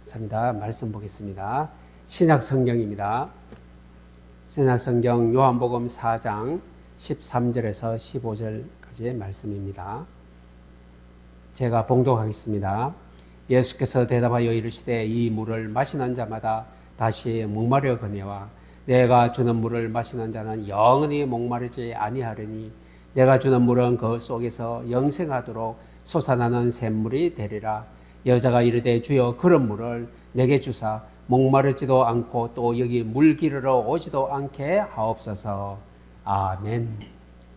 감사합니다. 말씀 보겠습니다. 신약 성경입니다. 신약 성경 요한복음 4장 13절에서 15절까지의 말씀입니다. 제가 봉독하겠습니다. 예수께서 대답하여 이르시되 이 물을 마시는 자마다 다시 목마르 거니와 내가 주는 물을 마시는 자는 영원히 목마르지 아니하리니 내가 주는 물은 그 속에서 영생하도록 솟아나는 샘물이 되리라. 여자가 이르되 주여 그런 물을 내게 주사 목마르지도 않고 또 여기 물 기르러 오지도 않게 하옵소서. 아멘.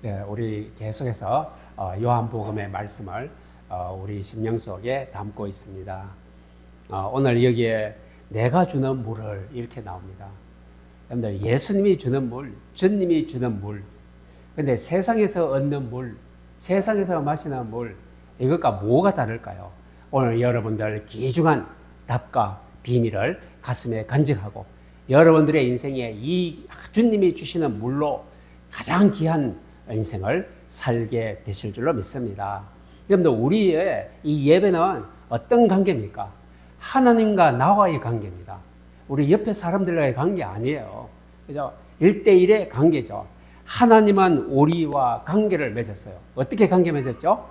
네, 우리 계속해서 요한복음의 말씀을 우리 심령 속에 담고 있습니다. 오늘 여기에 내가 주는 물을 이렇게 나옵니다. 여러분들 예수님이 주는 물, 주님이 주는 물. 근데 세상에서 얻는 물, 세상에서 마시는 물, 이것과 뭐가 다를까요? 오늘 여러분들 귀중한 답과 비밀을 가슴에 간직하고 여러분들의 인생에 이 주님이 주시는 물로 가장 귀한 인생을 살게 되실 줄로 믿습니다. 여러분들 우리의 이 예배는 어떤 관계입니까? 하나님과 나와의 관계입니다. 우리 옆에 사람들과의 관계 아니에요. 그죠? 1대1의 관계죠. 하나님은 우리와 관계를 맺었어요. 어떻게 관계 맺었죠?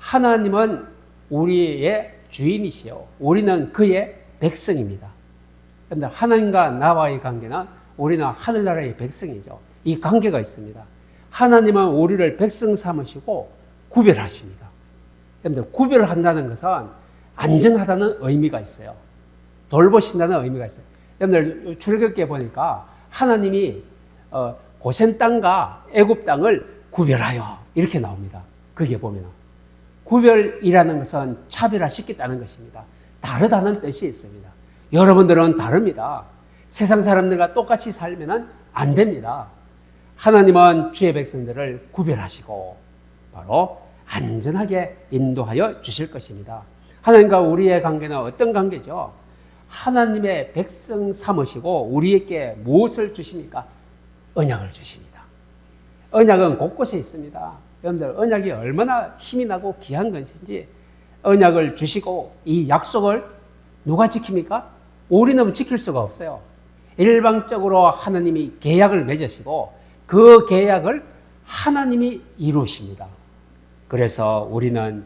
하나님은 우리의 주인이시요. 우리는 그의 백성입니다. 그런데 하나님과 나와의 관계는 우리는 하늘나라의 백성이죠. 이 관계가 있습니다. 하나님은 우리를 백성 삼으시고 구별하십니다. 그런데 구별한다는 것은 안전하다는 의미가 있어요. 돌보신다는 의미가 있어요. 여러분들 출애굽기에 보니까 하나님이 고센 땅과 애굽 땅을 구별하여 이렇게 나옵니다. 거기에 보면 구별이라는 것은 차별화시켰다는 것입니다. 다르다는 뜻이 있습니다. 여러분들은 다릅니다. 세상 사람들과 똑같이 살면 안 됩니다. 하나님은 주의 백성들을 구별하시고 바로 안전하게 인도하여 주실 것입니다. 하나님과 우리의 관계는 어떤 관계죠? 하나님의 백성 삼으시고 우리에게 무엇을 주십니까? 언약을 주십니다. 언약은 곳곳에 있습니다. 여러분들 언약이 얼마나 힘이 나고 귀한 것인지 언약을 주시고 이 약속을 누가 지킵니까? 우리는 지킬 수가 없어요. 일방적으로 하나님이 계약을 맺으시고 그 계약을 하나님이 이루십니다. 그래서 우리는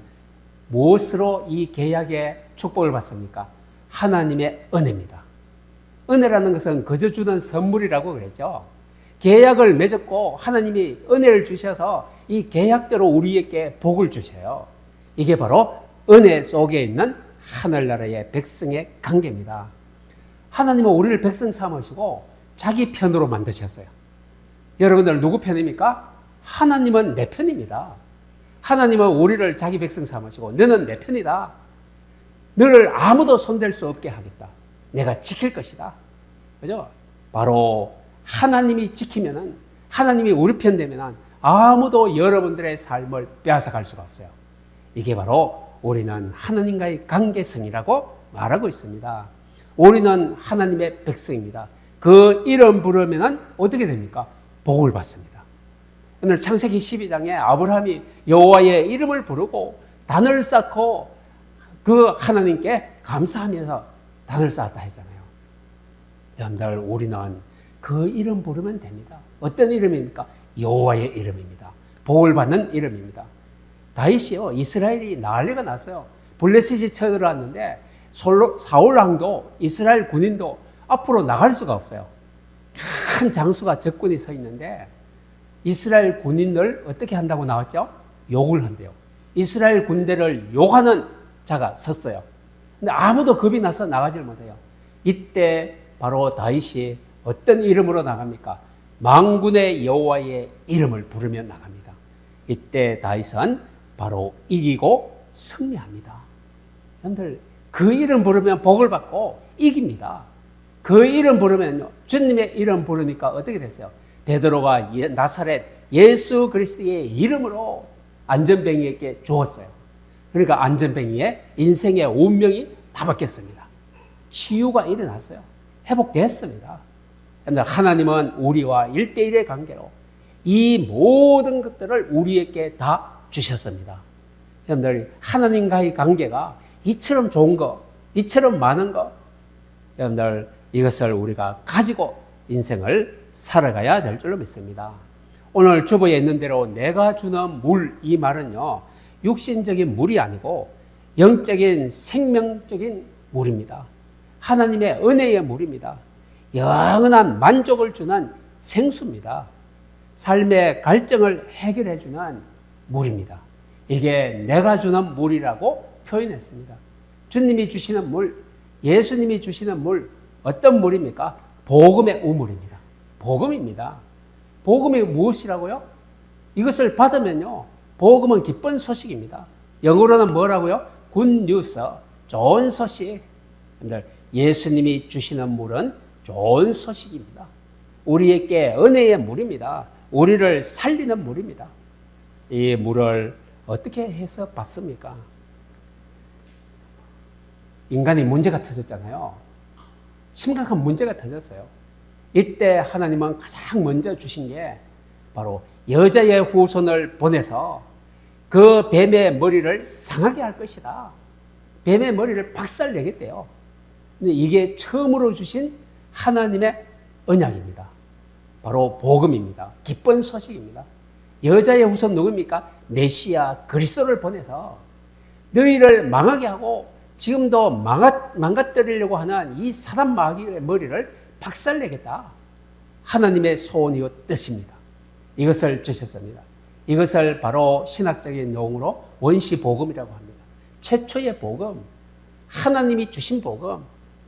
무엇으로 이 계약의 축복을 받습니까? 하나님의 은혜입니다. 은혜라는 것은 그저 주는 선물이라고 그랬죠. 계약을 맺었고 하나님이 은혜를 주셔서 이 계약대로 우리에게 복을 주셔요. 이게 바로 은혜 속에 있는 하늘나라의 백성의 관계입니다. 하나님은 우리를 백성 삼으시고 자기 편으로 만드셨어요. 여러분들 누구 편입니까? 하나님은 내 편입니다. 하나님은 우리를 자기 백성 삼으시고 너는 내 편이다. 너를 아무도 손댈 수 없게 하겠다. 내가 지킬 것이다. 그죠? 바로 하나님이 지키면은 하나님이 우리 편 되면은 아무도 여러분들의 삶을 빼앗아갈 수가 없어요. 이게 바로 우리는 하나님과의 관계성이라고 말하고 있습니다. 우리는 하나님의 백성입니다. 그 이름 부르면은 어떻게 됩니까? 복을 받습니다. 오늘 창세기 12장에 아브라함이 여호와의 이름을 부르고 단을 쌓고 그 하나님께 감사하면서 단을 쌓았다 했잖아요. 여러분들 우리는 그 이름 부르면 됩니다. 어떤 이름입니까? 여호와의 이름입니다. 복을 받는 이름입니다. 다윗이요, 이스라엘이 난리가 났어요. 블레셋이 쳐들어왔는데 사울 왕도 이스라엘 군인도 앞으로 나갈 수가 없어요. 큰 장수가 적군이 서 있는데 이스라엘 군인들 어떻게 한다고 나왔죠? 욕을 한대요. 이스라엘 군대를 욕하는 자가 섰어요. 근데 아무도 겁이 나서 나가질 못해요. 이때 바로 다윗이 어떤 이름으로 나갑니까? 만군의 여호와의 이름을 부르며 나갑니다. 이때 다윗은 바로 이기고 승리합니다. 여러분들 그 이름 부르면 복을 받고 이깁니다. 그 이름 부르면요, 주님의 이름 부르니까 어떻게 됐어요? 베드로가 나사렛 예수 그리스도의 이름으로 안전뱅이에게 주었어요. 그러니까 안전뱅이의 인생의 운명이 다 바뀌었습니다. 치유가 일어났어요. 회복됐습니다. 하나님은 우리와 1대1의 관계로 이 모든 것들을 우리에게 다 주셨습니다. 여러분들 하나님과의 관계가 이처럼 좋은 거 이처럼 많은 것, 여러분들 이것을 우리가 가지고 인생을 살아가야 될 줄로 믿습니다. 오늘 주보에 있는 대로 내가 주는 물, 이 말은요, 육신적인 물이 아니고 영적인 생명적인 물입니다. 하나님의 은혜의 물입니다. 영원한 만족을 주는 생수입니다. 삶의 갈증을 해결해 주는 물입니다. 이게 내가 주는 물이라고 표현했습니다. 주님이 주시는 물, 예수님이 주시는 물, 어떤 물입니까? 복음의 우물입니다. 복음입니다. 복음이 무엇이라고요? 이것을 받으면요, 복음은 기쁜 소식입니다. 영어로는 뭐라고요? 굿 뉴스, 좋은 소식. 예수님이 주시는 물은 좋은 소식입니다. 우리에게 은혜의 물입니다. 우리를 살리는 물입니다. 이 물을 어떻게 해서 받습니까? 인간이 문제가 터졌잖아요. 심각한 문제가 터졌어요. 이때 하나님은 가장 먼저 주신 게 바로 여자의 후손을 보내서 그 뱀의 머리를 상하게 할 것이다. 뱀의 머리를 박살내겠대요. 근데 이게 처음으로 주신 하나님의 언약입니다. 바로 복음입니다. 기쁜 소식입니다. 여자의 후손 누굽니까? 메시아 그리스도를 보내서 너희를 망하게 하고 지금도 망가뜨리려고 하는 이 사단 마귀의 머리를 박살내겠다. 하나님의 소원이요 뜻입니다. 이것을 주셨습니다. 이것을 바로 신학적인 용어로 원시복음이라고 합니다. 최초의 복음, 하나님이 주신 복음,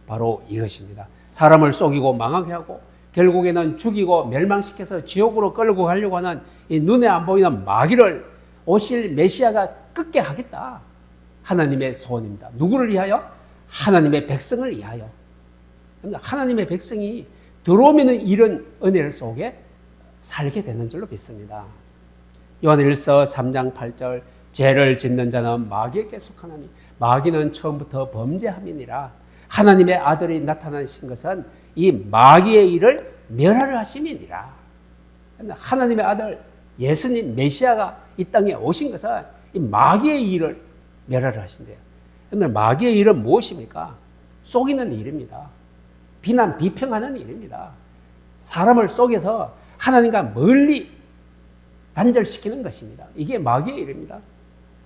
바로 이것입니다. 사람을 속이고 망하게 하고 결국에는 죽이고 멸망시켜서 지옥으로 끌고 가려고 하는 이 눈에 안 보이는 마귀를 오실 메시아가 끄게 하겠다. 하나님의 소원입니다. 누구를 위하여? 하나님의 백성을 위하여. 하나님의 백성이 들어오면 이런 은혜 속에 살게 되는 줄로 믿습니다. 요한일서 3장 8절 죄를 짓는 자는 마귀에게 속하나니 마귀는 처음부터 범죄함이니라. 하나님의 아들이 나타나신 것은 이 마귀의 일을 멸하려 하심이니라. 하나님의 아들 예수님 메시아가 이 땅에 오신 것은 이 마귀의 일을 멸하려 하신대요. 그런데 마귀의 일은 무엇입니까? 속이는 일입니다. 비난, 비평하는 일입니다. 사람을 속여서 하나님과 멀리 단절시키는 것입니다. 이게 마귀의 일입니다.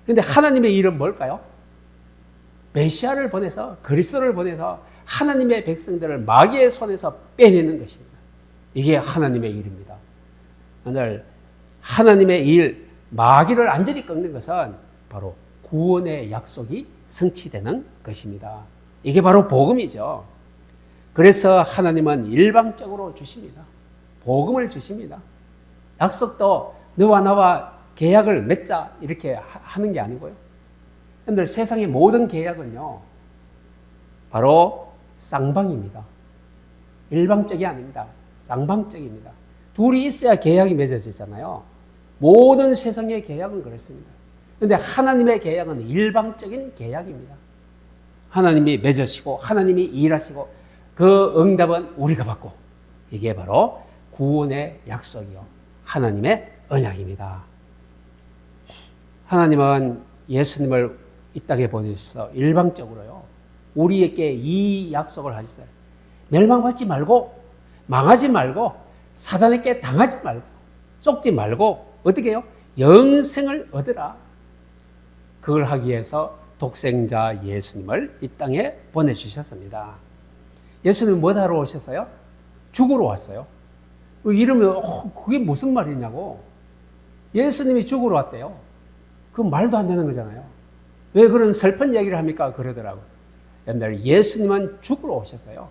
그런데 하나님의 일은 뭘까요? 메시아를 보내서, 그리스도를 보내서 하나님의 백성들을 마귀의 손에서 빼내는 것입니다. 이게 하나님의 일입니다. 오늘 하나님의 일, 마귀를 완전히 꺾는 것은 바로 구원의 약속이 성취되는 것입니다. 이게 바로 복음이죠. 그래서 하나님은 일방적으로 주십니다. 복음을 주십니다. 약속도 너와 나와 계약을 맺자 이렇게 하는 게 아니고요. 그런데 세상의 모든 계약은요, 바로 쌍방입니다. 일방적이 아닙니다. 쌍방적입니다. 둘이 있어야 계약이 맺어지잖아요. 모든 세상의 계약은 그렇습니다. 그런데 하나님의 계약은 일방적인 계약입니다. 하나님이 맺으시고 하나님이 일하시고 그 응답은 우리가 받고, 이게 바로 구원의 약속이요 하나님의 언약입니다. 하나님은 예수님을 이 땅에 보내셔서 일방적으로요 우리에게 이 약속을 하셨어요. 멸망받지 말고 망하지 말고 사단에게 당하지 말고 속지 말고 어떻게 해요? 영생을 얻으라. 그걸 하기 위해서 독생자 예수님을 이 땅에 보내주셨습니다. 예수님은 뭐 하러 오셨어요? 죽으러 왔어요. 이러면 그게 무슨 말이냐고. 예수님이 죽으러 왔대요. 그건 말도 안 되는 거잖아요. 왜 그런 슬픈 얘기를 합니까? 그러더라고요. 여러분들, 예수님은 죽으러 오셨어요.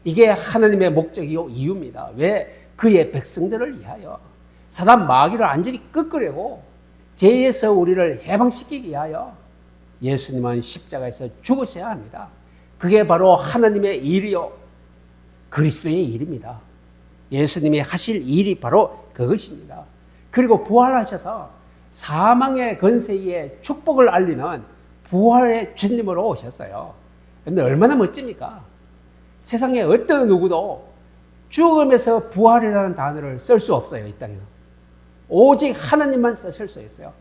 이게 하나님의 목적이요 이유입니다. 왜? 그의 백성들을 위하여 사단 마귀를 완전히 꺾으려고 죄에서 우리를 해방시키기 위하여 예수님은 십자가에서 죽으셔야 합니다. 그게 바로 하나님의 일이요 그리스도의 일입니다. 예수님이 하실 일이 바로 그것입니다. 그리고 부활하셔서 사망의 권세에 축복을 알리는 부활의 주님으로 오셨어요. 그런데 얼마나 멋집니까? 세상에 어떤 누구도 죽음에서 부활이라는 단어를 쓸 수 없어요. 이 땅에는. 오직 하나님만 쓰실 수 있어요.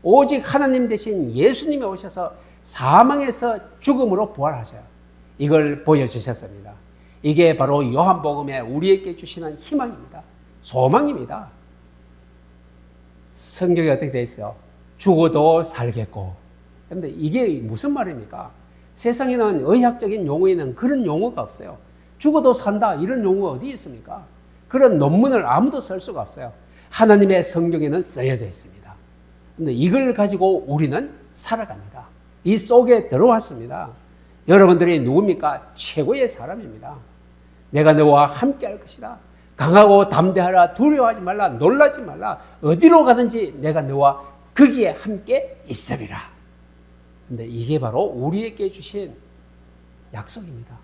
오직 하나님 대신 예수님이 오셔서 사망에서 죽음으로 부활하셔요. 이걸 보여주셨습니다. 이게 바로 요한복음에 우리에게 주시는 희망입니다. 소망입니다. 성경에 어떻게 되어 있어요? 죽어도 살겠고. 그런데 이게 무슨 말입니까? 세상에는 의학적인 용어에는 그런 용어가 없어요. 죽어도 산다 이런 용어가 어디 있습니까? 그런 논문을 아무도 쓸 수가 없어요. 하나님의 성경에는 쓰여져 있습니다. 그런데 이걸 가지고 우리는 살아갑니다. 이 속에 들어왔습니다. 여러분들이 누굽니까? 최고의 사람입니다. 내가 너와 함께 할 것이다. 강하고 담대하라. 두려워하지 말라. 놀라지 말라. 어디로 가든지 내가 너와 거기에 함께 있으리라. 근데 이게 바로 우리에게 주신 약속입니다.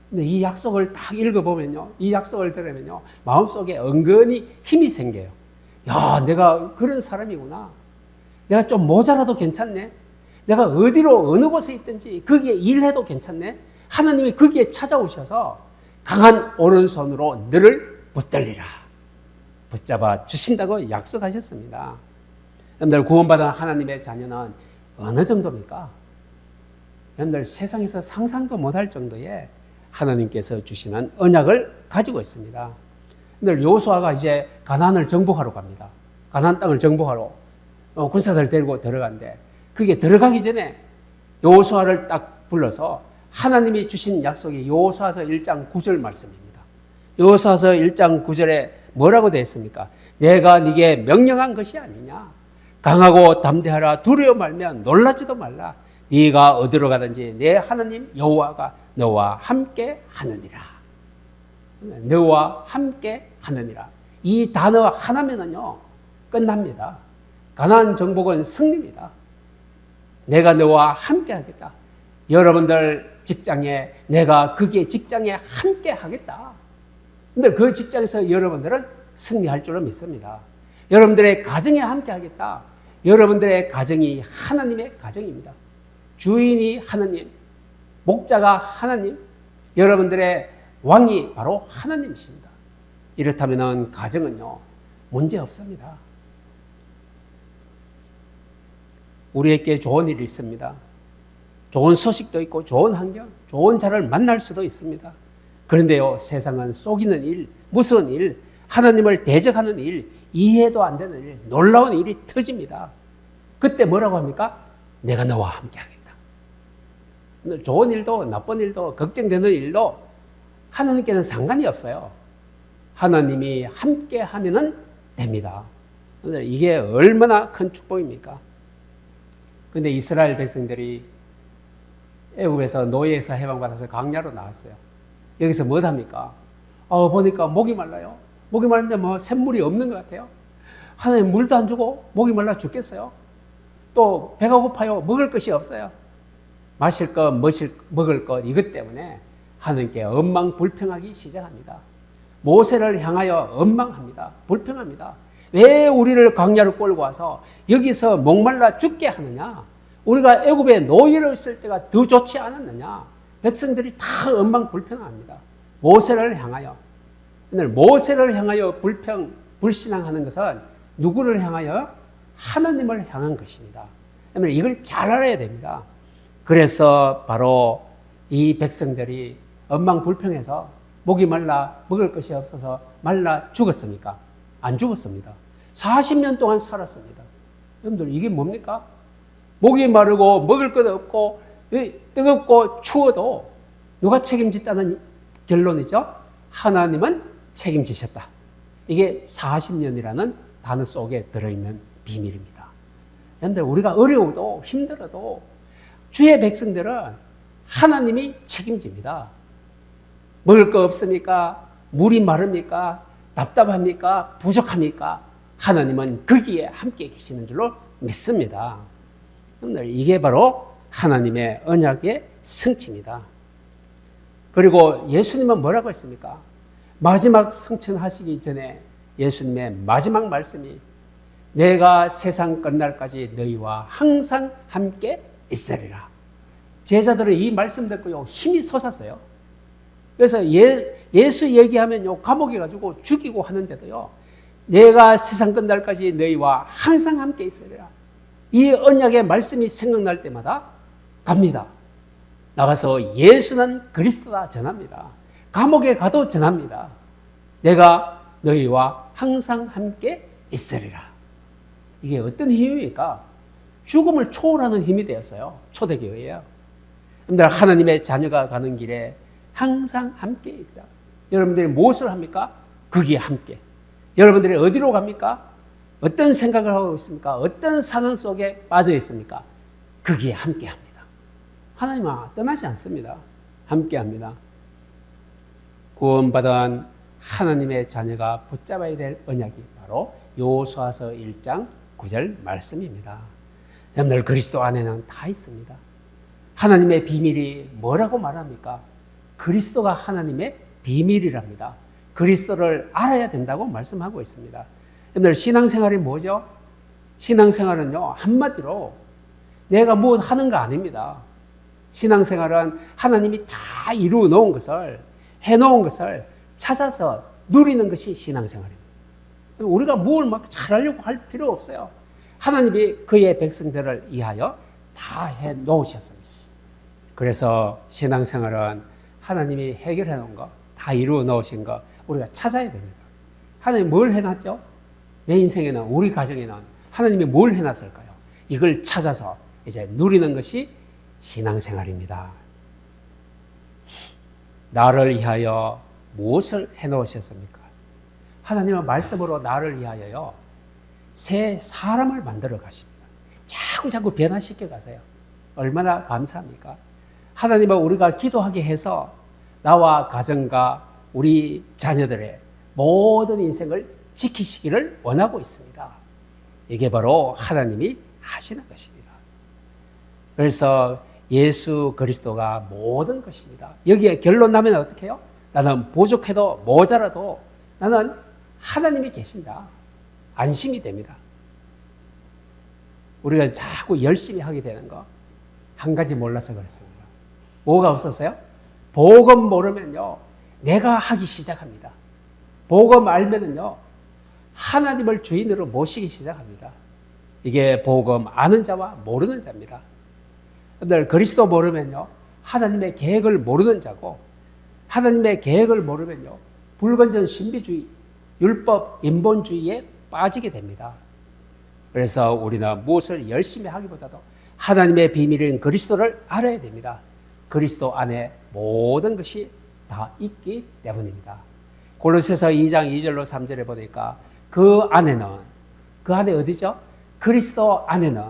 근데 이 약속을 딱 읽어보면요. 이 약속을 들으면요. 마음속에 은근히 힘이 생겨요. 야, 내가 그런 사람이구나. 내가 좀 모자라도 괜찮네. 내가 어디로 어느 곳에 있든지 거기에 일해도 괜찮네. 하나님이 거기에 찾아오셔서 강한 오른손으로 너를 붙들리라. 붙잡아 주신다고 약속하셨습니다. 여러분들 구원받은 하나님의 자녀는 어느 정도입니까? 여러분들 세상에서 상상도 못할 정도의 하나님께서 주시는 언약을 가지고 있습니다. 여러분들 여호수아가 이제 가나안을 정복하러 갑니다. 가나안 땅을 정복하러 군사들 데리고 들어간대. 그게 들어가기 전에 여호수아를 딱 불러서 하나님이 주신 약속이 여호수아서 1장 9절 말씀입니다. 여호수아서 1장 9절에 뭐라고 되어 있습니까? 내가 네게 명령한 것이 아니냐. 강하고 담대하라. 두려워 말면 놀라지도 말라. 네가 어디로 가든지 내 하나님 여호와가 너와 함께 하느니라. 너와 함께 하느니라. 이 단어 하나면은요 끝납니다. 가나안 정복은 승리입니다. 내가 너와 함께 하겠다. 여러분들 직장에 내가 거기에 직장에 함께 하겠다. 근데 그 직장에서 여러분들은 승리할 줄로 믿습니다. 여러분들의 가정에 함께 하겠다. 여러분들의 가정이 하나님의 가정입니다. 주인이 하나님, 목자가 하나님, 여러분들의 왕이 바로 하나님이십니다. 이렇다면 가정은요 문제 없습니다. 우리에게 좋은 일이 있습니다. 좋은 소식도 있고 좋은 환경, 좋은 자를 만날 수도 있습니다. 그런데요 세상은 속이는 일, 무서운 일, 하나님을 대적하는 일, 이해도 안 되는 일, 놀라운 일이 터집니다. 그때 뭐라고 합니까? 내가 너와 함께 하겠다. 좋은 일도 나쁜 일도 걱정되는 일도 하나님께는 상관이 없어요. 하나님이 함께 하면은 됩니다. 이게 얼마나 큰 축복입니까? 그런데 이스라엘 백성들이 애굽에서 노예에서 해방받아서 광야로 나왔어요. 여기서 뭐 합니까? 보니까 목이 말라요. 목이 말랐는데 뭐 샘물이 없는 것 같아요. 하나님 물도 안 주고 목이 말라 죽겠어요. 또 배가 고파요. 먹을 것이 없어요. 마실 것, 먹을 것 이것 때문에 하나님께 원망불평하기 시작합니다. 모세를 향하여 원망합니다. 불평합니다. 왜 우리를 광야로 끌고 와서 여기서 목말라 죽게 하느냐? 우리가 애굽에 노예로 있을 때가 더 좋지 않았느냐? 백성들이 다 원망불평합니다. 모세를 향하여. 오늘 모세를 향하여 불신앙하는 것은 누구를 향하여? 하나님을 향한 것입니다. 그러면 이걸 잘 알아야 됩니다. 그래서 바로 이 백성들이 원망불평해서 목이 말라 먹을 것이 없어서 말라 죽었습니까? 안 죽었습니다. 40년 동안 살았습니다. 여러분들 이게 뭡니까? 목이 마르고 먹을 것 없고 뜨겁고 추워도 누가 책임졌다는 결론이죠? 하나님은 책임지셨다. 이게 40년이라는 단어 속에 들어있는 비밀입니다. 여러분들 우리가 어려워도 힘들어도 주의 백성들은 하나님이 책임집니다. 먹을 거 없습니까? 물이 마릅니까? 답답합니까? 부족합니까? 하나님은 거기에 함께 계시는 줄로 믿습니다. 여러분들 이게 바로 하나님의 언약의 성취입니다. 그리고 예수님은 뭐라고 했습니까? 마지막 성천하시기 전에 예수님의 마지막 말씀이 내가 세상 끝날까지 너희와 항상 함께 있으리라. 제자들은 이 말씀 듣고요 힘이 솟았어요. 그래서 예수 얘기하면요 감옥에 가지고 죽이고 하는데도요 내가 세상 끝날까지 너희와 항상 함께 있으리라. 이 언약의 말씀이 생각날 때마다 갑니다. 나가서 예수는 그리스도다 전합니다. 감옥에 가도 전합니다. 내가 너희와 항상 함께 있으리라. 이게 어떤 힘입니까? 죽음을 초월하는 힘이 되었어요. 초대교회예요. 여러분들 하나님의 자녀가 가는 길에 항상 함께 있다. 여러분들이 무엇을 합니까? 거기에 함께. 여러분들이 어디로 갑니까? 어떤 생각을 하고 있습니까? 어떤 상황 속에 빠져 있습니까? 거기에 함께 합니다. 하나님은 떠나지 않습니다. 함께 합니다. 구원받은 하나님의 자녀가 붙잡아야 될 언약이 바로 여호수아서 1장 9절 말씀입니다. 여러분들 그리스도 안에는 다 있습니다. 하나님의 비밀이 뭐라고 말합니까? 그리스도가 하나님의 비밀이랍니다. 그리스도를 알아야 된다고 말씀하고 있습니다. 여러분들 신앙생활이 뭐죠? 신앙생활은요, 한마디로 내가 뭐 하는 거 아닙니다. 신앙생활은 하나님이 다 이루어 놓은 것을, 해놓은 것을 찾아서 누리는 것이 신앙생활입니다. 우리가 뭘 막 잘하려고 할 필요 없어요. 하나님이 그의 백성들을 위하여 다 해놓으셨습니다. 그래서 신앙생활은 하나님이 해결해 놓은 거, 다 이루어 놓으신 거 우리가 찾아야 됩니다. 하나님이 뭘 해놨죠? 내 인생에는, 우리 가정에는 하나님이 뭘 해놨을까요? 이걸 찾아서 이제 누리는 것이 신앙생활입니다. 나를 위하여 무엇을 해놓으셨습니까? 하나님은 말씀으로 나를 위하여요, 새 사람을 만들어 가십니다. 자꾸 변화시켜 가세요. 얼마나 감사합니까? 하나님은 우리가 기도하게 해서 나와 가정과 우리 자녀들의 모든 인생을 지키시기를 원하고 있습니다. 이게 바로 하나님이 하시는 것입니다. 그래서 예수 그리스도가 모든 것입니다. 여기에 결론 나면 어떻게 해요? 나는 부족해도 모자라도 나는 하나님이 계신다. 안심이 됩니다. 우리가 자꾸 열심히 하게 되는 거 한 가지 몰라서 그렇습니다. 뭐가 없어서요? 복음 모르면요, 내가 하기 시작합니다. 복음 알면은요, 하나님을 주인으로 모시기 시작합니다. 이게 복음 아는 자와 모르는 자입니다. 여러분들 그리스도 모르면요, 하나님의 계획을 모르는 자고, 하나님의 계획을 모르면요, 불건전 신비주의, 율법 인본주의에 빠지게 됩니다. 그래서 우리는 무엇을 열심히 하기보다도 하나님의 비밀인 그리스도를 알아야 됩니다. 그리스도 안에 모든 것이 다 있기 때문입니다. 골로새서 2장 2절로 3절에 보니까 그 안에 어디죠? 그리스도 안에는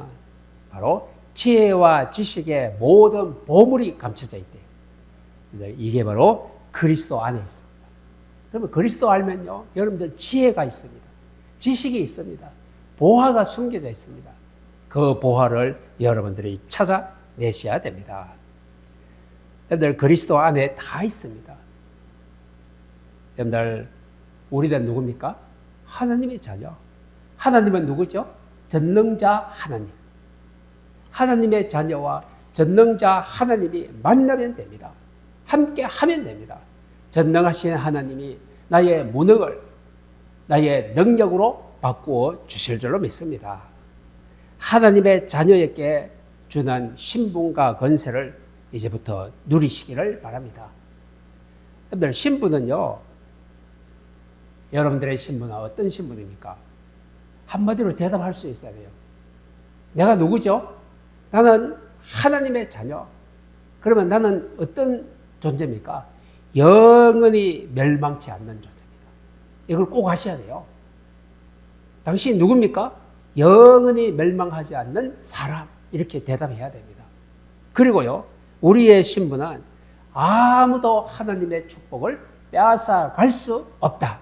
바로 지혜와 지식의 모든 보물이 감춰져 있대요. 이게 바로 그리스도 안에 있습니다. 그러면 그리스도 알면요, 여러분들 지혜가 있습니다. 지식이 있습니다. 보화가 숨겨져 있습니다. 그 보화를 여러분들이 찾아내셔야 됩니다. 여러분들 그리스도 안에 다 있습니다. 여러분들 우리는 누굽니까? 하나님의 자녀. 하나님은 누구죠? 전능자 하나님. 하나님의 자녀와 전능자 하나님이 만나면 됩니다. 함께 하면 됩니다. 전능하신 하나님이 나의 무능을 나의 능력으로 바꾸어 주실 줄로 믿습니다. 하나님의 자녀에게 주는 신분과 권세를 이제부터 누리시기를 바랍니다. 여러분들 신분은요, 여러분들의 신분은 어떤 신분입니까? 한마디로 대답할 수 있어야 돼요. 내가 누구죠? 나는 하나님의 자녀. 그러면 나는 어떤 존재입니까? 영원히 멸망치 않는 존재입니다. 이걸 꼭 하셔야 돼요. 당신이 누굽니까? 영원히 멸망하지 않는 사람. 이렇게 대답해야 됩니다. 그리고요, 우리의 신분은 아무도 하나님의 축복을 빼앗아 갈 수 없다.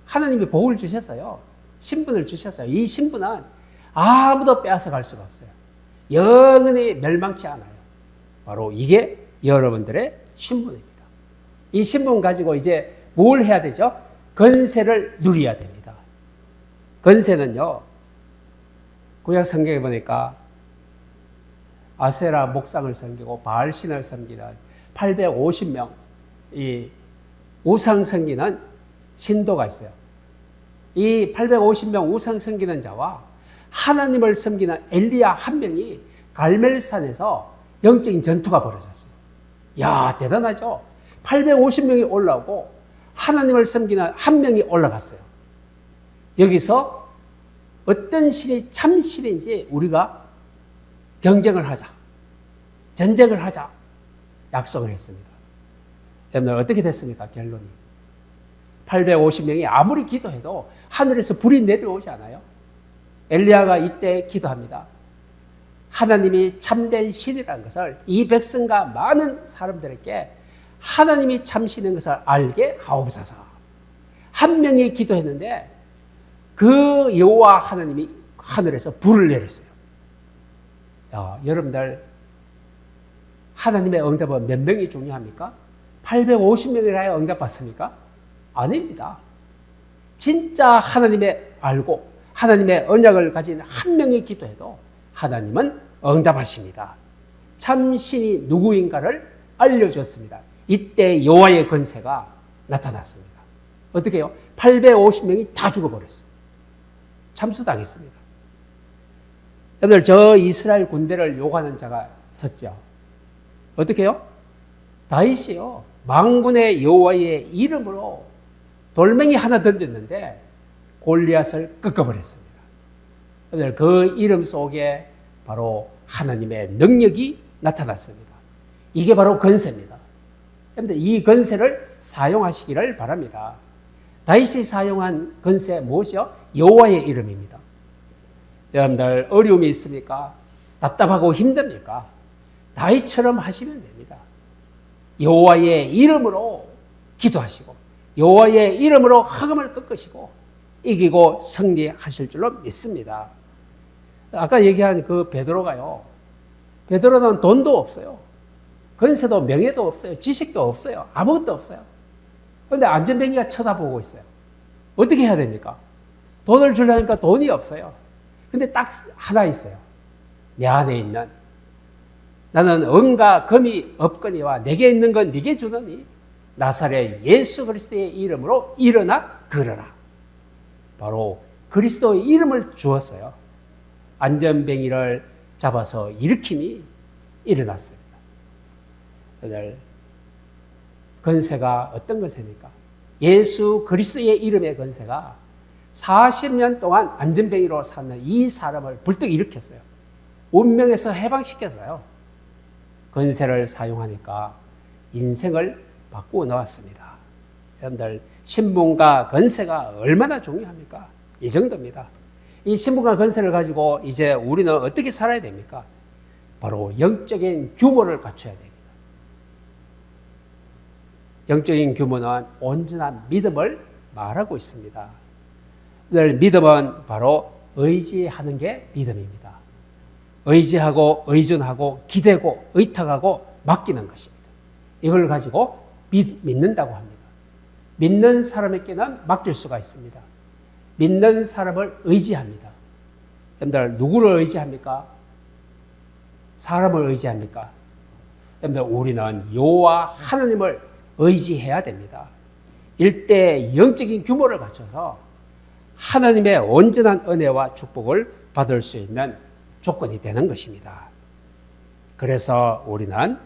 하나님이 복을 주셨어요. 신분을 주셨어요. 이 신분은 아무도 빼앗아 갈 수가 없어요. 영원히 멸망치 않아요. 바로 이게 여러분들의 신분입니다. 이 신분 가지고 이제 뭘 해야 되죠? 권세를 누려야 됩니다. 권세는요, 구약 성경에 보니까 아세라 목상을 섬기고 바알신을 섬기는 850명 이 우상 섬기는 신도가 있어요. 이 850명 우상 섬기는 자와 하나님을 섬기는 엘리야 한 명이 갈멜산에서 영적인 전투가 벌어졌어요. 야, 대단하죠? 850명이 올라오고 하나님을 섬기는 한 명이 올라갔어요. 여기서 어떤 신이 참 신인지 우리가 경쟁을 하자, 전쟁을 하자 약속을 했습니다. 여러분들 어떻게 됐습니까? 결론이 850명이 아무리 기도해도 하늘에서 불이 내려오지 않아요. 엘리야가 이때 기도합니다. 하나님이 참된 신이라는 것을 이 백성과 많은 사람들에게 하나님이 참신인 것을 알게 하옵소서. 한 명이 기도했는데 그 여호와 하나님이 하늘에서 불을 내렸어요. 야, 여러분들 하나님의 응답은 몇 명이 중요합니까? 850명이나 응답받습니까? 아닙니다. 진짜 하나님의 알고 하나님의 언약을 가진 한 명이 기도해도 하나님은 응답하십니다. 참신이 누구인가를 알려줬습니다. 이때 여호와의 권세가 나타났습니다. 어떻게 해요? 850명이 다 죽어버렸어요. 참수당했습니다. 여러분들 저 이스라엘 군대를 요구하는 자가 있었죠. 어떻게 해요? 다윗이요. 만군의 여호와의 이름으로 돌멩이 하나 던졌는데 골리앗을 꺾어버렸습니다. 여러분들 그 이름 속에 바로 하나님의 능력이 나타났습니다. 이게 바로 권세입니다. 여러분들 이 권세를 사용하시기를 바랍니다. 다윗이 사용한 권세 무엇이요? 여호와의 이름입니다. 여러분들 어려움이 있습니까? 답답하고 힘듭니까? 다윗처럼 하시면 됩니다. 여호와의 이름으로 기도하시고 여호와의 이름으로 화금을 꺾으시고 이기고 승리하실 줄로 믿습니다. 아까 얘기한 그 베드로가요. 베드로는 돈도 없어요. 권세도 명예도 없어요. 지식도 없어요. 아무것도 없어요. 그런데 안전뱅이가 쳐다보고 있어요. 어떻게 해야 됩니까? 돈을 주려니까 돈이 없어요. 근데 딱 하나 있어요. 내 안에 있는 나는 은과 금이 없거니와 내게 있는 건 네게 주노니 나사렛 예수 그리스도의 이름으로 일어나 걸어라. 바로 그리스도의 이름을 주었어요. 안전뱅이를 잡아서 일으킴이 일어났습니다. 오늘 권세가 어떤 권세입니까? 예수 그리스도의 이름의 권세가 40년 동안 안전뱅이로 사는 이 사람을 불떡 일으켰어요. 운명에서 해방시켰어요. 권세를 사용하니까 인생을 바꾸어 놓았습니다. 여러분들 신분과 권세가 얼마나 중요합니까? 이 정도입니다. 이 신분과 권세를 가지고 이제 우리는 어떻게 살아야 됩니까? 바로 영적인 규모를 갖춰야 됩니다. 영적인 규모는 온전한 믿음을 말하고 있습니다. 오늘 믿음은 바로 의지하는 게 믿음입니다. 의지하고 의존하고 기대고 의탁하고 맡기는 것입니다. 이걸 가지고 믿는다고 합니다. 믿는 사람에게는 맡길 수가 있습니다. 믿는 사람을 의지합니다. 여러분들 누구를 의지합니까? 사람을 의지합니까? 여러분들 우리는 여호와 하나님을 의지해야 됩니다. 일대 영적인 규모를 갖춰서 하나님의 온전한 은혜와 축복을 받을 수 있는 조건이 되는 것입니다. 그래서 우리는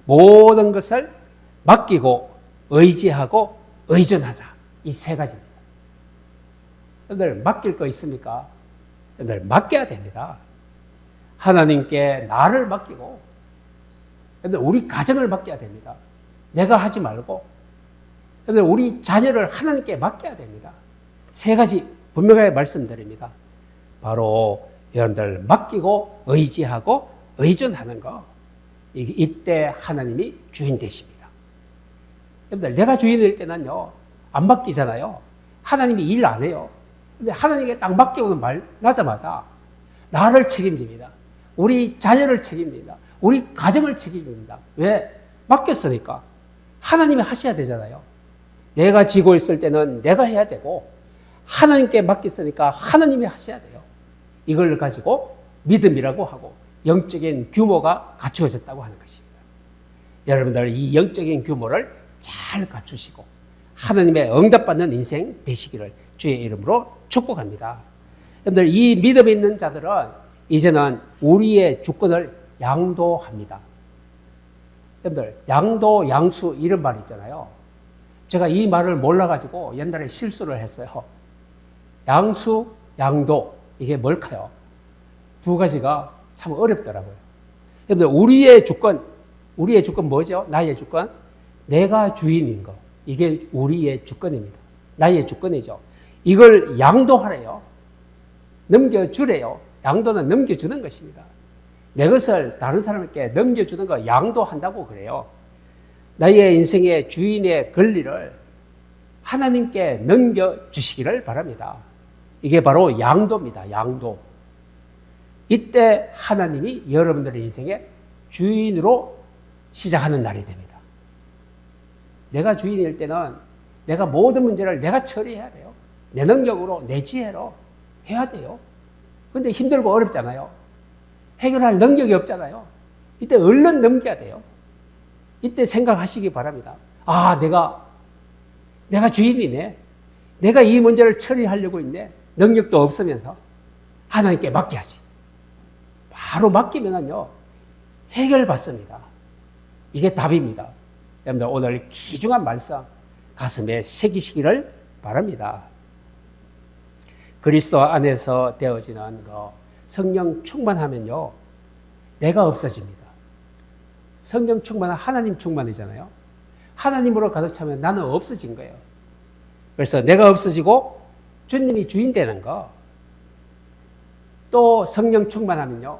모든 것을 맡기고 의지하고 의존하자. 이 세 가지입니다. 여러분들 맡길 거 있습니까? 여러분들 맡겨야 됩니다. 하나님께 나를 맡기고 여러분들 우리 가정을 맡겨야 됩니다. 내가 하지 말고 여러분들 우리 자녀를 하나님께 맡겨야 됩니다. 세 가지 분명하게 말씀드립니다. 바로 여러분들 맡기고 의지하고 의존하는 거. 이때 하나님이 주인 되십니다. 여러분들 내가 주인일 때는요 안 맡기잖아요. 하나님이 일 안 해요. 근데 하나님께 딱 맡기고는 나자마자 나를 책임집니다. 우리 자녀를 책임집니다. 우리 가정을 책임집니다. 왜? 맡겼으니까. 하나님이 하셔야 되잖아요. 내가 지고 있을 때는 내가 해야 되고 하나님께 맡겼으니까 하나님이 하셔야 돼요. 이걸 가지고 믿음이라고 하고 영적인 규모가 갖추어졌다고 하는 것입니다. 여러분들 이 영적인 규모를 잘 갖추시고 하나님의 응답받는 인생 되시기를 주의 이름으로 축복합니다. 여러분들 이 믿음 있는 자들은 이제는 우리의 주권을 양도합니다. 여러분들 양도, 양수 이런 말 있잖아요. 제가 이 말을 몰라가지고 옛날에 실수를 했어요. 양수, 양도 이게 뭘까요? 두 가지가 참 어렵더라고요. 여러분들 우리의 주권 뭐죠? 나의 주권? 내가 주인인 거. 이게 우리의 주권입니다. 나의 주권이죠. 이걸 양도하래요. 넘겨주래요. 양도는 넘겨주는 것입니다. 내 것을 다른 사람에게 넘겨주는 거 양도한다고 그래요. 나의 인생의 주인의 권리를 하나님께 넘겨주시기를 바랍니다. 이게 바로 양도입니다. 양도. 이때 하나님이 여러분들의 인생의 주인으로 시작하는 날이 됩니다. 내가 주인일 때는 내가 모든 문제를 내가 처리해야 돼요. 내 능력으로, 내 지혜로 해야 돼요. 근데 힘들고 어렵잖아요. 해결할 능력이 없잖아요. 이때 얼른 넘겨야 돼요. 이때 생각하시기 바랍니다. 아, 내가 주인이네. 내가 이 문제를 처리하려고 있네. 능력도 없으면서 하나님께 맡겨야지. 바로 맡기면요 해결받습니다. 이게 답입니다. 여러분들 오늘 귀중한 말씀 가슴에 새기시기를 바랍니다. 그리스도 안에서 되어지는 성령 충만하면요 내가 없어집니다. 성령 충만은 하나님 충만이잖아요. 하나님으로 가득 차면 나는 없어진 거예요. 그래서 내가 없어지고 주님이 주인 되는 거. 또 성령 충만하면요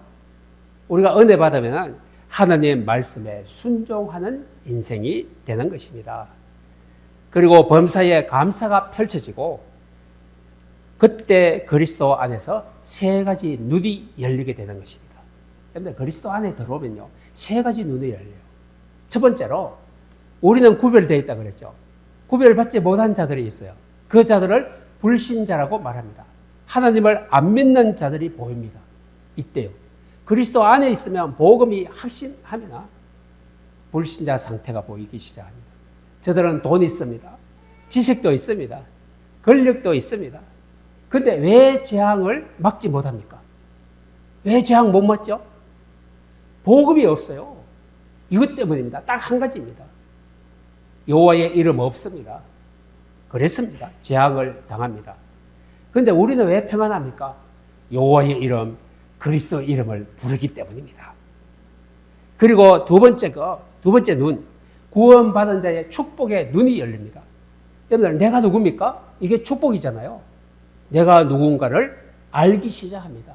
우리가 은혜 받으면 하나님의 말씀에 순종하는 인생이 되는 것입니다. 그리고 범사에 감사가 펼쳐지고 그때 그리스도 안에서 세 가지 눈이 열리게 되는 것입니다. 그런데 그리스도 안에 들어오면요 세 가지 눈이 열려요. 첫 번째로 우리는 구별되어 있다고 그랬죠. 구별받지 못한 자들이 있어요. 그 자들을 불신자라고 말합니다. 하나님을 안 믿는 자들이 보입니다. 이때요. 그리스도 안에 있으면 복음이 확신하면 불신자 상태가 보이기 시작합니다. 저들은 돈이 있습니다. 지식도 있습니다. 권력도 있습니다. 그런데 왜 재앙을 막지 못합니까? 왜 재앙 못 막죠? 복음이 없어요. 이것 때문입니다. 딱 한 가지입니다. 여호와의 이름 없습니다. 그랬습니다. 재앙을 당합니다. 그런데 우리는 왜 평안합니까? 여호와의 이름, 그리스도 이름을 부르기 때문입니다. 그리고 두 번째 눈, 구원받은 자의 축복의 눈이 열립니다. 여러분들 내가 누굽니까? 이게 축복이잖아요. 내가 누군가를 알기 시작합니다.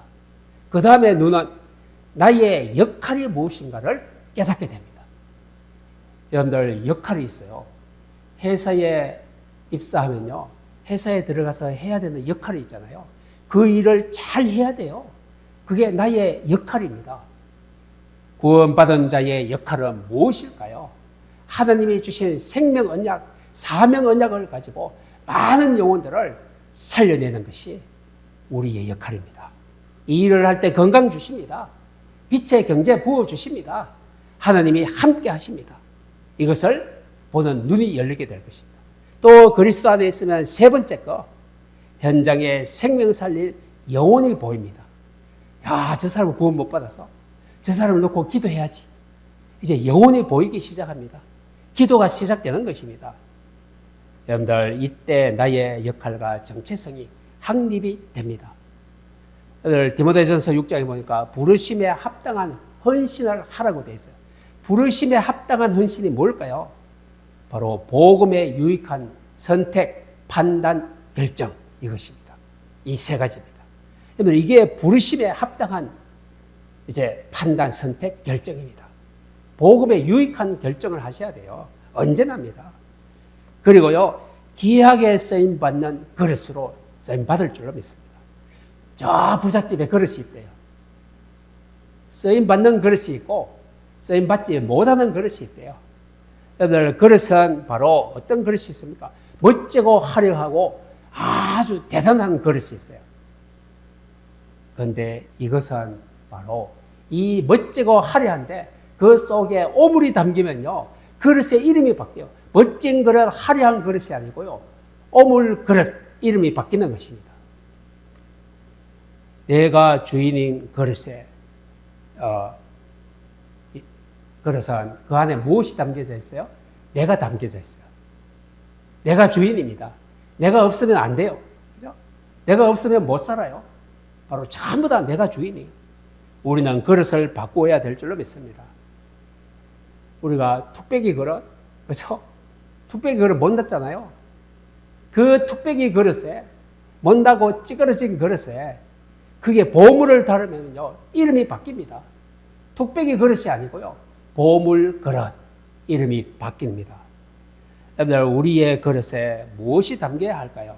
그 다음에 눈은 나의 역할이 무엇인가를 깨닫게 됩니다. 여러분들 역할이 있어요. 회사에 입사하면요. 회사에 들어가서 해야 되는 역할이 있잖아요. 그 일을 잘 해야 돼요. 그게 나의 역할입니다. 구원받은 자의 역할은 무엇일까요? 하나님이 주신 생명 언약, 사명 언약을 가지고 많은 영혼들을 살려내는 것이 우리의 역할입니다. 이 일을 할 때 건강 주십니다. 빛의 경제 부어주십니다. 하나님이 함께 하십니다. 이것을 보는 눈이 열리게 될 것입니다. 또 그리스도 안에 있으면 세 번째 현장에 생명 살릴 영혼이 보입니다. 야, 저 사람은 구원 못 받아서 저 사람을 놓고 기도해야지. 이제 영혼이 보이기 시작합니다. 기도가 시작되는 것입니다. 여러분들 이때 나의 역할과 정체성이 확립이 됩니다. 오늘 디모데전서 6장에 보니까 부르심에 합당한 헌신을 하라고 되어 있어요. 부르심에 합당한 헌신이 뭘까요? 바로 복음에 유익한 선택, 판단, 결정 이것입니다. 이 세 가지입니다. 여러분 이게 부르심에 합당한 이제 판단, 선택, 결정입니다. 복음에 유익한 결정을 하셔야 돼요. 언제나입니다. 그리고요 귀하게 쓰임 받는 그릇으로 쓰임 받을 줄로 믿습니다. 저 부잣집에 그릇이 있대요. 쓰임 받는 그릇이 있고 쓰임 받지 못하는 그릇이 있대요. 여러분들 그릇은 바로 어떤 그릇이 있습니까? 멋지고 화려하고 아주 대단한 그릇이 있어요. 그런데 이것은 바로 이 멋지고 화려한데 그 속에 오물이 담기면요 그릇의 이름이 바뀌어요. 멋진 그릇, 화려한 그릇이 아니고요 오물 그릇 이름이 바뀌는 것입니다. 내가 주인인 그릇에 그릇은 그 안에 무엇이 담겨져 있어요? 내가 담겨져 있어요. 내가 주인입니다. 내가 없으면 안 돼요. 그죠? 내가 없으면 못 살아요. 바로 전부 다 내가 주인이에요. 우리는 그릇을 바꾸어야 될 줄로 믿습니다. 우리가 뚝배기 그릇, 그죠? 뚝배기 그릇 못 놨잖아요. 그 뚝배기 그릇에, 못다고 찌그러진 그릇에 그게 보물을 다루면요, 이름이 바뀝니다. 뚝배기 그릇이 아니고요, 보물 그릇, 이름이 바뀝니다. 여러분들, 우리의 그릇에 무엇이 담겨야 할까요?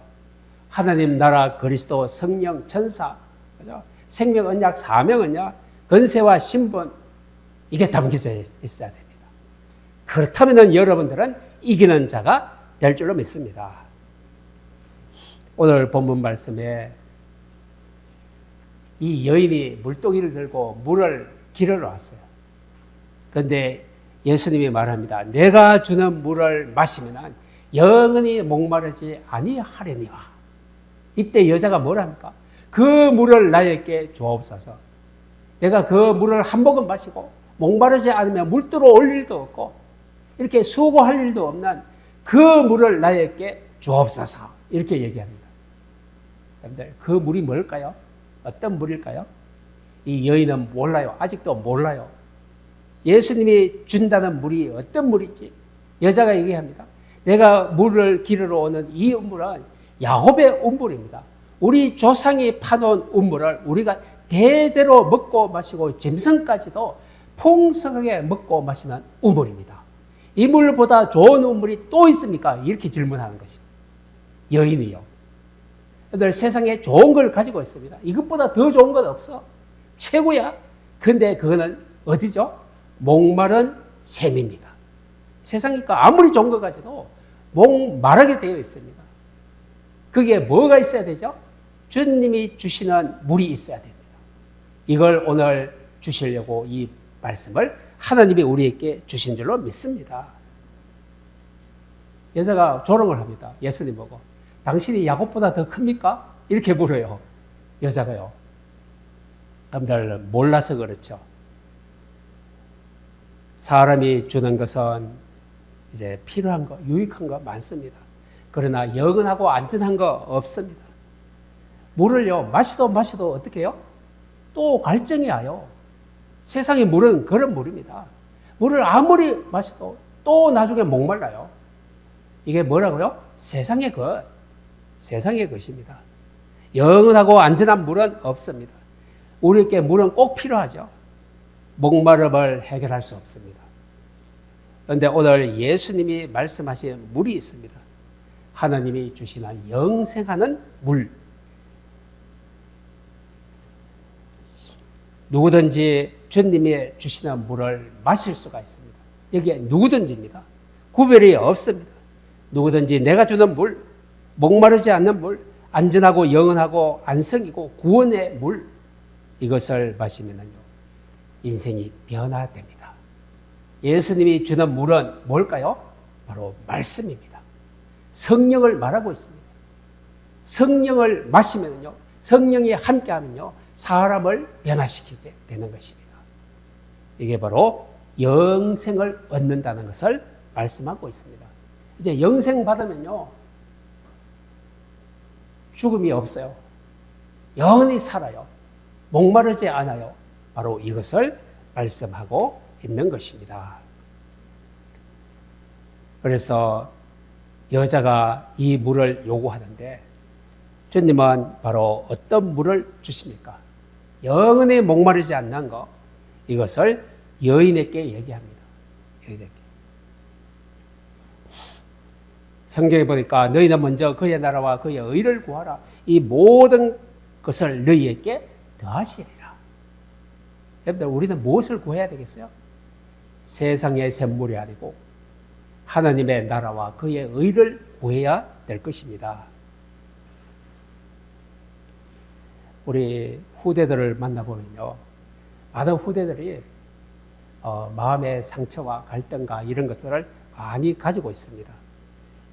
하나님 나라, 그리스도, 성령, 천사, 그죠? 생명 언약, 사명 언약, 권세와 신분, 이게 담겨져 있어야 됩니다. 그렇다면 여러분들은 이기는 자가 될 줄로 믿습니다. 오늘 본문 말씀에 이 여인이 물동이를 들고 물을 길으러 왔어요. 그런데 예수님이 말합니다. 내가 주는 물을 마시면 영원히 목마르지 아니하려니와. 이때 여자가 뭐랍니까? 그 물을 나에게 주옵소서. 내가 그 물을 한 모금 마시고 목마르지 않으면 물들어 올 일도 없고 이렇게 수고할 일도 없는 그 물을 나에게 주옵소서. 이렇게 얘기합니다. 여러분들, 그 물이 뭘까요? 어떤 물일까요? 이 여인은 몰라요. 아직도 몰라요. 예수님이 준다는 물이 어떤 물인지 여자가 얘기합니다. 내가 물을 기르러 오는 이 우물은 야곱의 우물입니다. 우리 조상이 파놓은 우물을 우리가 대대로 먹고 마시고 짐승까지도 풍성하게 먹고 마시는 우물입니다. 이 물보다 좋은 우물이 또 있습니까? 이렇게 질문하는 것입니다. 여인이요. 여러분들, 세상에 좋은 걸 가지고 있습니다. 이것보다 더 좋은 건 없어. 최고야. 근데 그거는 어디죠? 목마른 샘입니다. 세상이니까 아무리 좋은 거 가지도 목마르게 되어 있습니다. 그게 뭐가 있어야 되죠? 주님이 주시는 물이 있어야 됩니다. 이걸 오늘 주시려고 이 말씀을 하나님이 우리에게 주신 줄로 믿습니다. 여자가 조롱을 합니다. 예수님 보고. 당신이 야곱보다 더 큽니까? 이렇게 물어요. 여자가요. 여러분들, 몰라서 그렇죠. 사람이 주는 것은 이제 필요한 거, 유익한 거 많습니다. 그러나 영원하고 안전한 거 없습니다. 물을요, 마시도 어떻게 해요? 또 갈증이 와요. 세상의 물은 그런 물입니다. 물을 아무리 마셔도 또 나중에 목말라요. 이게 뭐라고요? 세상의 것. 세상의 것입니다. 영원하고 안전한 물은 없습니다. 우리에게 물은 꼭 필요하죠. 목마름을 해결할 수 없습니다. 그런데 오늘 예수님이 말씀하신 물이 있습니다. 하나님이 주시는 영생하는 물. 누구든지 주님이 주시는 물을 마실 수가 있습니다. 여기에 누구든지입니다. 구별이 없습니다. 누구든지 내가 주는 물, 목마르지 않는 물, 안전하고 영원하고 안성이고 구원의 물, 이것을 마시면요, 인생이 변화됩니다. 예수님이 주는 물은 뭘까요? 바로 말씀입니다. 성령을 말하고 있습니다. 성령을 마시면요, 성령이 함께하면요, 사람을 변화시키게 되는 것입니다. 이게 바로 영생을 얻는다는 것을 말씀하고 있습니다. 이제 영생 받으면요, 죽음이 없어요. 영원히 살아요. 목마르지 않아요. 바로 이것을 말씀하고 있는 것입니다. 그래서 여자가 이 물을 요구하는데 주님은 바로 어떤 물을 주십니까? 영원히 목마르지 않는 것, 이것을 여인에게 얘기합니다. 여인에게. 성경에 보니까 너희는 먼저 그의 나라와 그의 의를 구하라. 이 모든 것을 너희에게 더하시리라. 여러분들, 우리는 무엇을 구해야 되겠어요? 세상의 샘물이 아니고 하나님의 나라와 그의 의를 구해야 될 것입니다. 우리 후대들을 만나보면요, 많은 후대들이 마음의 상처와 갈등과 이런 것들을 많이 가지고 있습니다.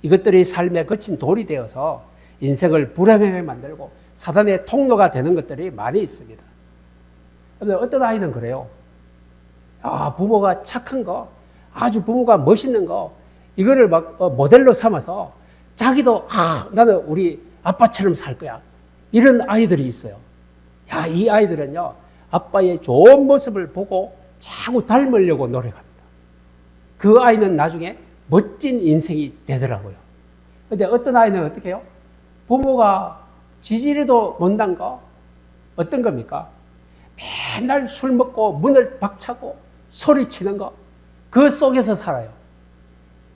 이것들이 삶에 거친 돌이 되어서 인생을 불행하게 만들고 사단의 통로가 되는 것들이 많이 있습니다. 어떤 아이는 그래요. 부모가 착한 거, 아주 부모가 멋있는 거, 이거를 막 모델로 삼아서 자기도 나는 우리 아빠처럼 살 거야. 이런 아이들이 있어요. 이 아이들은요, 아빠의 좋은 모습을 보고 자꾸 닮으려고 노력합니다. 그 아이는 나중에 멋진 인생이 되더라고요. 근데 어떤 아이는 어떻게 해요? 부모가 지지리도 못난 거, 어떤 겁니까? 맨날 술 먹고 문을 박차고 소리치는 거, 그 속에서 살아요.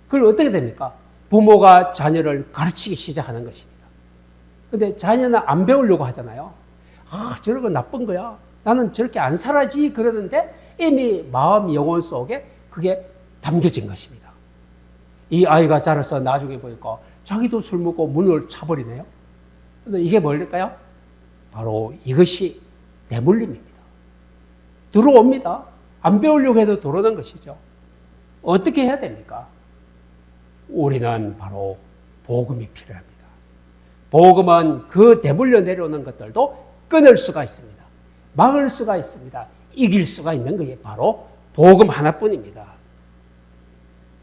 그걸 어떻게 됩니까? 부모가 자녀를 가르치기 시작하는 것입니다. 근데 자녀는 안 배우려고 하잖아요. 저런 거 나쁜 거야. 나는 저렇게 안 살아지. 그러는데 이미 마음, 영혼 속에 그게 담겨진 것입니다. 이 아이가 자라서 나중에 보니까 자기도 술 먹고 문을 차버리네요. 근데 이게 뭘까요? 바로 이것이 내물림입니다. 들어옵니다. 안 배우려고 해도 들어오는 것이죠. 어떻게 해야 됩니까? 우리는 바로 복음이 필요합니다. 복음은 그 대물려 내려오는 것들도 끊을 수가 있습니다. 막을 수가 있습니다. 이길 수가 있는 것이 바로 복음 하나뿐입니다.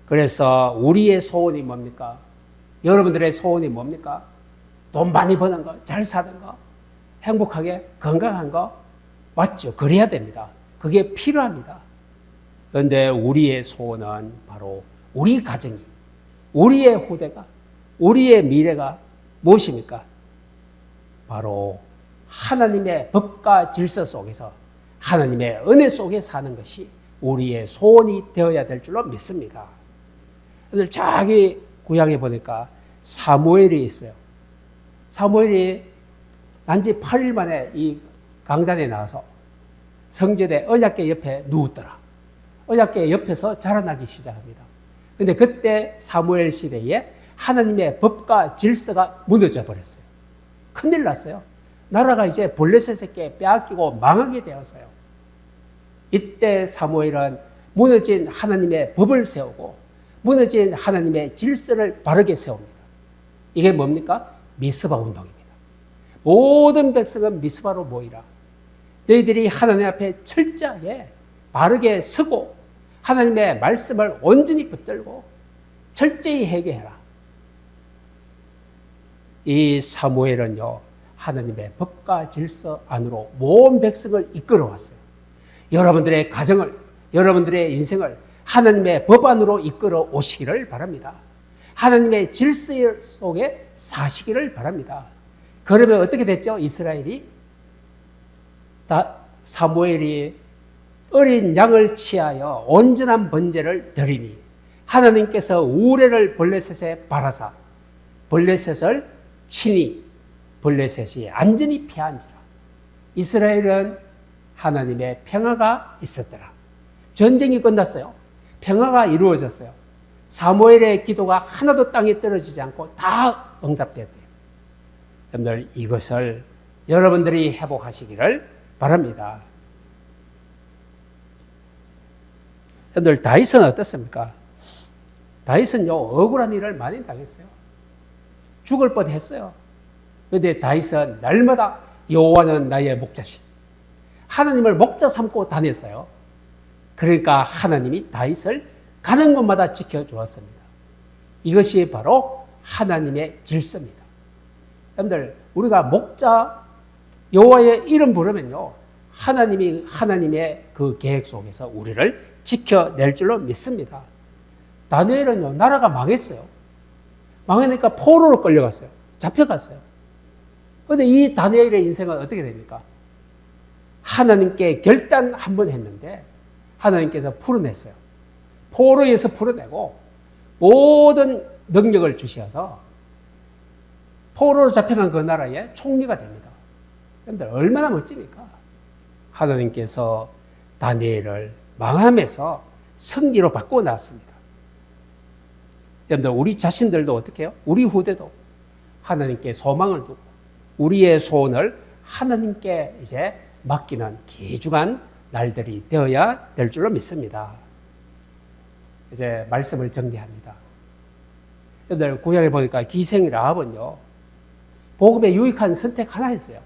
그래서 우리의 소원이 뭡니까? 여러분들의 소원이 뭡니까? 돈 많이 버는 거, 잘 사는 거, 행복하게 건강한 거, 맞죠? 그래야 됩니다. 그게 필요합니다. 그런데 우리의 소원은 바로 우리 가정이, 우리의 후대가, 우리의 미래가 무엇입니까? 바로 하나님의 법과 질서 속에서 하나님의 은혜 속에 사는 것이 우리의 소원이 되어야 될 줄로 믿습니다. 오늘 저기 구약에 보니까 사무엘이 있어요. 사무엘이 난지 8일 만에 이 강단에 나와서 성전의 언약궤 옆에 누웠더라. 언약궤 옆에서 자라나기 시작합니다. 그런데 그때 사무엘 시대에 하나님의 법과 질서가 무너져 버렸어요. 큰일 났어요. 나라가 이제 블레셋에게 빼앗기고 망하게 되었어요. 이때 사무엘은 무너진 하나님의 법을 세우고 무너진 하나님의 질서를 바르게 세웁니다. 이게 뭡니까? 미스바 운동입니다. 모든 백성은 미스바로 모이라. 너희들이 하나님 앞에 철저하게 바르게 서고 하나님의 말씀을 온전히 붙들고 철저히 회개해라. 이 사무엘은요, 하나님의 법과 질서 안으로 모든 백성을 이끌어왔어요. 여러분들의 가정을, 여러분들의 인생을 하나님의 법 안으로 이끌어 오시기를 바랍니다. 하나님의 질서 속에 사시기를 바랍니다. 그러면 어떻게 됐죠? 이스라엘이 사무엘이 어린 양을 취하여 온전한 번제를 드리니 하나님께서 우레를 블레셋에 바라사 블레셋을 치니 블레셋이 안전히 피한지라. 이스라엘은 하나님의 평화가 있었더라. 전쟁이 끝났어요. 평화가 이루어졌어요. 사무엘의 기도가 하나도 땅에 떨어지지 않고 다 응답됐대요. 여러분들 이것을 여러분들이 회복하시기를 바랍니다. 여러분들 다윗은 어떻습니까? 다윗은요, 억울한 일을 많이 당했어요. 죽을 뻔했어요. 그런데 다윗은 날마다 여호와는 나의 목자신, 하나님을 목자 삼고 다녔어요. 그러니까 하나님이 다윗을 가는 곳마다 지켜주었습니다. 이것이 바로 하나님의 질서입니다. 여러분들 우리가 목자 여호와의 이름 부르면요, 하나님이 하나님의 그 계획 속에서 우리를 지켜낼 줄로 믿습니다. 다니엘은요, 나라가 망했어요. 망하니까 포로로 끌려갔어요. 잡혀갔어요. 그런데 이 다니엘의 인생은 어떻게 됩니까? 하나님께 결단 한 번 했는데 하나님께서 풀어냈어요. 포로에서 풀어내고 모든 능력을 주셔서 포로로 잡혀간 그 나라의 총리가 됩니다. 여러분들 얼마나 멋집니까? 하나님께서 다니엘을 망함에서 승리로 바꾸어 놨습니다. 여러분들 우리 자신들도 어떻게 해요? 우리 후대도 하나님께 소망을 두고 우리의 소원을 하나님께 이제 맡기는 귀중한 날들이 되어야 될 줄로 믿습니다. 이제 말씀을 정리합니다. 여러분들 구약에 보니까 기생 라합은요, 복음의 유익한 선택 하나 했어요.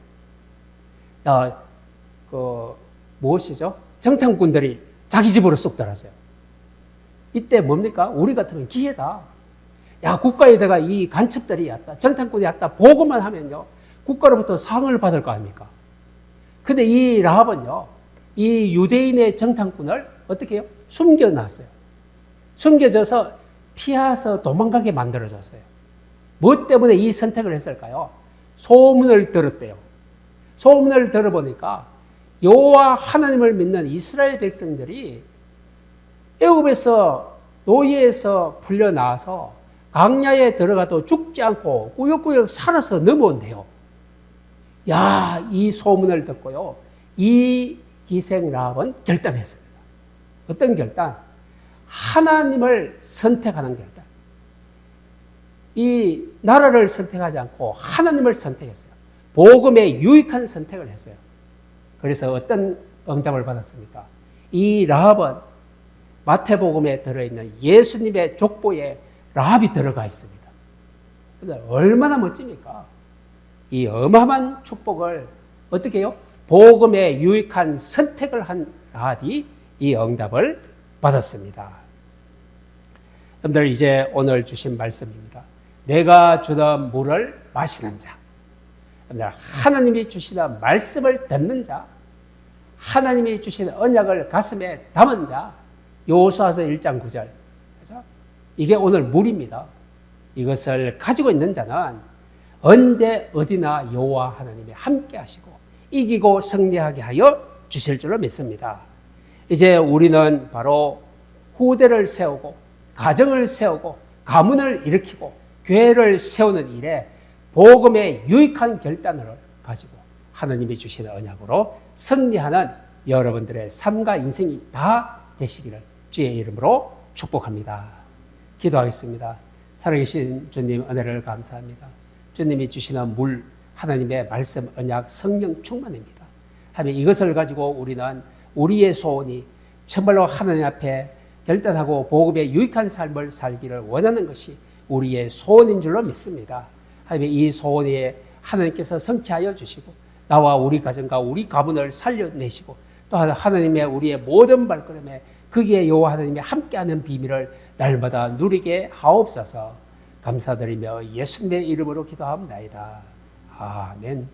무엇이죠? 정탐꾼들이 자기 집으로 쏙 들어가세요. 이때 뭡니까? 우리 같으면 기회다. 야, 국가에다가 이 간첩들이 왔다, 정탐꾼이 왔다, 보고만 하면요, 국가로부터 상을 받을 거 아닙니까? 근데 이 라합은요, 이 유대인의 정탐꾼을 어떻게 해요? 숨겨놨어요. 숨겨져서 피해서 도망가게 만들어졌어요. 뭐 때문에 이 선택을 했을까요? 소문을 들었대요. 소문을 들어보니까 여호와 하나님을 믿는 이스라엘 백성들이 애굽에서 노예에서 풀려나와서 광야에 들어가도 죽지 않고 꾸역꾸역 살아서 넘어온대요. 야, 이 소문을 듣고요, 이 기생 라합은 결단했습니다. 어떤 결단? 하나님을 선택하는 결단. 이 나라를 선택하지 않고 하나님을 선택했어요. 복음에 유익한 선택을 했어요. 그래서 어떤 응답을 받았습니까? 이 라합은 마태복음에 들어있는 예수님의 족보에 라합이 들어가 있습니다. 얼마나 멋집니까? 이 어마어마한 축복을 어떻게 해요? 복음에 유익한 선택을 한 라합이 이 응답을 받았습니다. 여러분들, 이제 오늘 주신 말씀입니다. 내가 주던 물을 마시는 자, 하나님이 주시는 말씀을 듣는 자, 하나님이 주시는 언약을 가슴에 담은 자, 여호수아서 1장 9절. 그렇죠? 이게 오늘 물입니다. 이것을 가지고 있는 자는 언제 어디나 여호와 하나님이 함께 하시고 이기고 승리하게 하여 주실 줄로 믿습니다. 이제 우리는 바로 후대를 세우고 가정을 세우고 가문을 일으키고 교회를 세우는 일에 복음의 유익한 결단을 가지고 하나님이 주시는 언약으로 승리하는 여러분들의 삶과 인생이 다 되시기를 주의 이름으로 축복합니다. 기도하겠습니다. 살아계신 주님, 은혜를 감사합니다. 주님이 주시는 물, 하나님의 말씀, 언약, 성령 충만입니다. 하나님, 이것을 가지고 우리는 우리의 소원이 정말로 하나님 앞에 결단하고 복음의 유익한 삶을 살기를 원하는 것이 우리의 소원인 줄로 믿습니다. 하나님, 이 소원에 하나님께서 성취하여 주시고 나와 우리 가정과 우리 가문을 살려내시고 또 하나님의 우리의 모든 발걸음에 거기에 여호와 하나님이 함께하는 비밀을 날마다 누리게 하옵소서. 감사드리며 예수님의 이름으로 기도하옵나이다. 아멘.